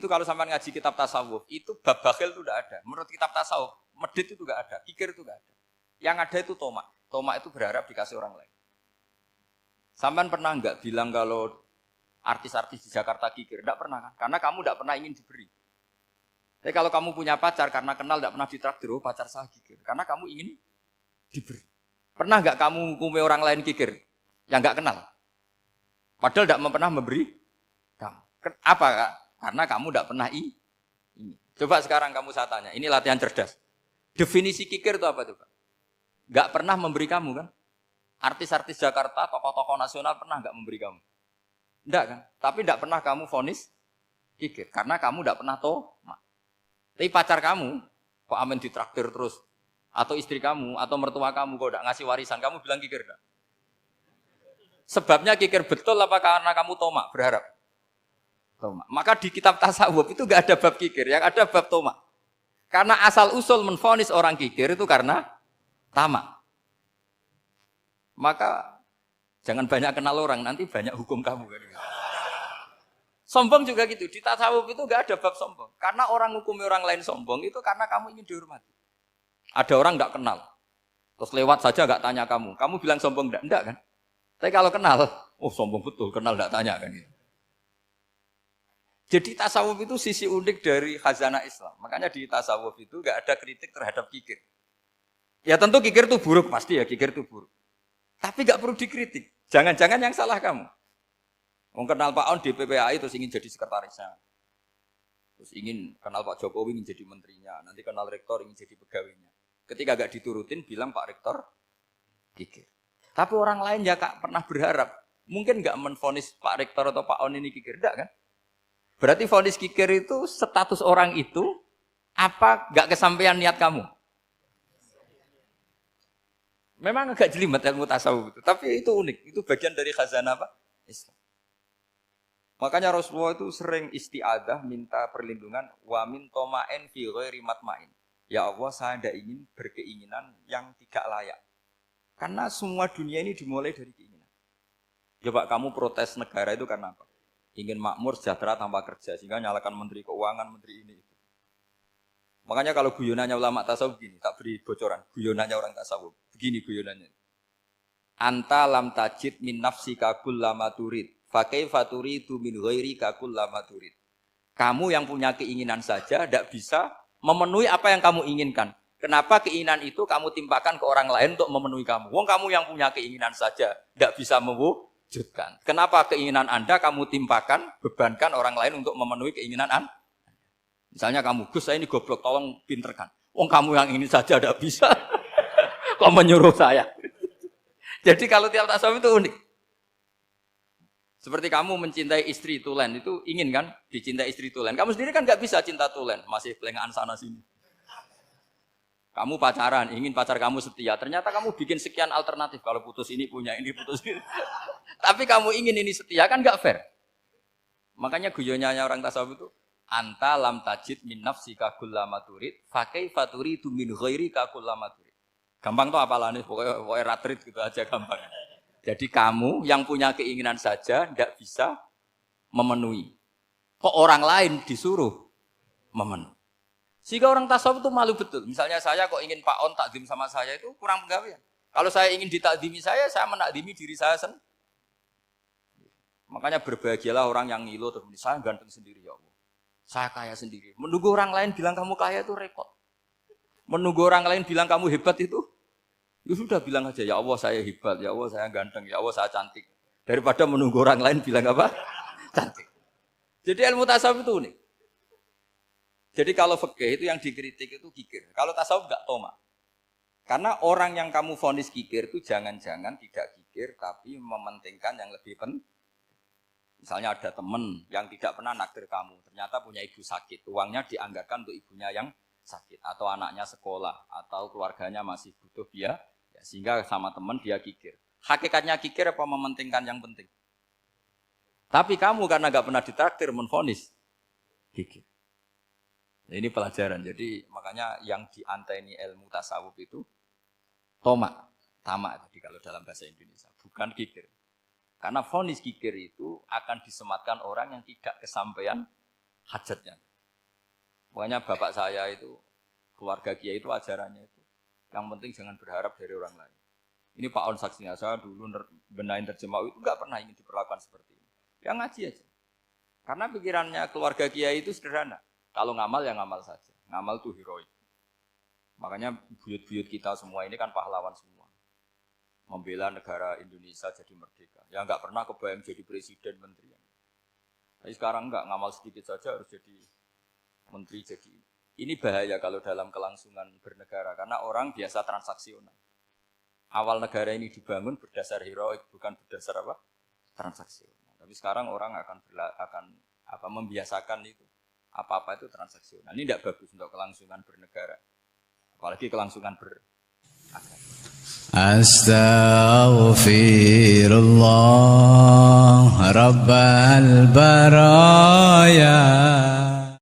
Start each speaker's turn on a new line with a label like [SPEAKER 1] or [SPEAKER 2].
[SPEAKER 1] Itu kalau sampai ngaji kitab tasawuf, itu bab bakhil itu tidak ada. Menurut kitab tasawuf, medit itu tidak ada, kikir itu tidak ada. Yang ada itu tomak. Tomak itu berharap dikasih orang lain. Sampai pernah enggak bilang kalau artis-artis di Jakarta kikir? Tidak pernah kan? Karena kamu tidak pernah ingin diberi. Tapi kalau kamu punya pacar karena kenal tidak pernah ditraktir, oh pacar saya kikir. Karena kamu ingin diberi. Pernah enggak kamu hukumi orang lain kikir? Yang enggak kenal. Padahal tidak pernah memberi kamu. Apa kak? Karena kamu tidak pernah ini. Coba sekarang kamu saya tanya, ini latihan cerdas. Definisi kikir itu apa tuh Pak? Gak pernah memberi kamu kan? Artis-artis Jakarta, tokoh-tokoh nasional pernah gak memberi kamu? Enggak kan? Tapi tidak pernah kamu vonis kikir. Karena kamu tidak pernah tomak. Tapi pacar kamu, kok amin ditraktir terus? Atau istri kamu, atau mertua kamu, kok tidak ngasih warisan, kamu bilang kikir enggak? Sebabnya kikir betul apa karena kamu tomak, berharap? Tomak. Maka di kitab tasawuf itu enggak ada bab kikir, yang ada bab tomak. Karena asal usul menvonis orang kikir itu karena tamak. Maka jangan banyak kenal orang, nanti banyak hukum kamu. Sombong juga gitu, di tasawuf itu enggak ada bab sombong. Karena orang hukumi orang lain sombong itu karena kamu ingin dihormati. Ada orang enggak kenal, terus lewat saja enggak tanya kamu bilang sombong enggak? Enggak kan? Tapi kalau kenal, oh sombong betul, kenal enggak tanya kan gitu. Jadi tasawuf itu sisi unik dari khazanah Islam. Makanya di tasawuf itu enggak ada kritik terhadap kikir. Ya tentu kikir itu buruk, pasti ya kikir itu buruk. Tapi enggak perlu dikritik. Jangan-jangan yang salah kamu. Mau kenal Pak On di PPAI terus ingin jadi sekretarisnya. Terus ingin kenal Pak Jokowi ingin jadi menterinya. Nanti kenal rektor ingin jadi pegawainya. Ketika enggak diturutin bilang Pak Rektor kikir. Tapi orang lain ya Kak pernah berharap. Mungkin enggak menvonis Pak Rektor atau Pak On ini kikir. Enggak kan? Berarti vonis kikir itu status orang itu apa enggak kesampaian niat kamu? Memang agak jelimet ilmu tasawuf itu, tapi itu unik. Itu bagian dari khazanah apa? Islam. Makanya Rasulullah itu sering isti'adah minta perlindungan wa min toma'in fi ghairi matma'in. Ya Allah, saya tidak ingin berkeinginan yang tidak layak. Karena semua dunia ini dimulai dari keinginan. Coba kamu protes negara itu karena apa? Ingin makmur, sejahtera tanpa kerja, sehingga nyalakan menteri keuangan, menteri ini. Makanya kalau guyonannya ulama tasawuf begini, tak beri bocoran. Guyonannya orang tasawuf, begini guyonannya. Anta lam tajid min nafsika kullama turid, fa kaifa turidu min ghairika kullama turid. Kamu yang punya keinginan saja tidak bisa memenuhi apa yang kamu inginkan. Kenapa keinginan itu kamu timpakan ke orang lain untuk memenuhi kamu? Wong kamu yang punya keinginan saja tidak bisa mewujudkan. Kenapa keinginan Anda kamu timpakan, bebankan orang lain untuk memenuhi keinginan Anda? Misalnya kamu, Gus saya ini goblok, tolong pinterkan. Wong kamu yang ini saja tidak bisa. Kok menyuruh saya? Jadi kalau tiap tasawuf itu unik. Seperti kamu mencintai istri tulen, itu ingin kan dicintai istri tulen. Kamu sendiri kan nggak bisa cinta tulen, masih pelengahan sana sini. Kamu pacaran, ingin pacar kamu setia. Ternyata kamu bikin sekian alternatif. Kalau putus ini punya ini, putus ini. Tapi kamu ingin ini setia, kan nggak fair. Makanya guyonannya orang tasawuf itu, anta lam tajid min nafsika kullama turid, fa kaifa turidu min ghairika kullama turid. Gampang tuh apalane, pokoknya ratrit gitu aja gampang. Jadi kamu yang punya keinginan saja tidak bisa memenuhi. Kok orang lain disuruh memenuhi. Sehingga orang tasawuf itu malu betul. Misalnya saya kok ingin Pak On takdim sama saya itu kurang penggawean. Kalau saya ingin ditakdimi saya menakdimi diri saya sendiri. Makanya berbahagialah orang yang ngilu terus saya ganteng sendiri ya Allah. Saya kaya sendiri. Menunggu orang lain bilang kamu kaya itu repot. Menunggu orang lain bilang kamu hebat itu, ya sudah bilang aja ya Allah saya hebat, ya Allah saya ganteng, ya Allah saya cantik. Daripada menunggu orang lain bilang apa? Cantik. Jadi ilmu tasawuf itu unik. Jadi kalau fikih itu yang dikritik itu kikir. Kalau tasawuf enggak tomak. Karena orang yang kamu vonis kikir itu jangan-jangan tidak kikir tapi mementingkan yang lebih penting. Misalnya ada teman yang tidak pernah naktir kamu, ternyata punya ibu sakit, uangnya dianggarkan untuk ibunya yang sakit, atau anaknya sekolah, atau keluarganya masih butuh biaya, ya, sehingga sama teman dia kikir. Hakikatnya kikir apa mementingkan yang penting? Tapi kamu karena gak pernah ditraktir menvonis kikir. Nah, ini pelajaran, jadi makanya yang dianteni ilmu tasawuf itu tomak, tamak tadi kalau dalam bahasa Indonesia, bukan kikir. Karena vonis kikir itu akan disematkan orang yang tidak kesampaian hajatnya. Pokoknya bapak saya itu, keluarga kiai itu ajarannya itu, yang penting jangan berharap dari orang lain. Ini Pak On saksinya, saya dulu benahin terjemah itu nggak pernah ingin diperlakukan seperti ini. Ya ngaji aja. Karena pikirannya keluarga kiai itu sederhana. Kalau ngamal ya ngamal saja. Ngamal itu heroik. Makanya buyut-buyut kita semua ini kan pahlawan semua. Membela negara Indonesia jadi merdeka. Ya nggak pernah kebayang jadi presiden, menteri. Tapi sekarang nggak, ngamal sedikit saja harus jadi menteri. Jadi ini bahaya kalau dalam kelangsungan bernegara. Karena orang biasa transaksional. Awal negara ini dibangun berdasar heroik, bukan berdasar apa? Transaksional. Tapi sekarang orang akan membiasakan itu. Apa-apa itu transaksional. Ini tidak bagus untuk kelangsungan bernegara. Apalagi kelangsungan beragama.
[SPEAKER 2] Astaghfirullah Rabbal baraya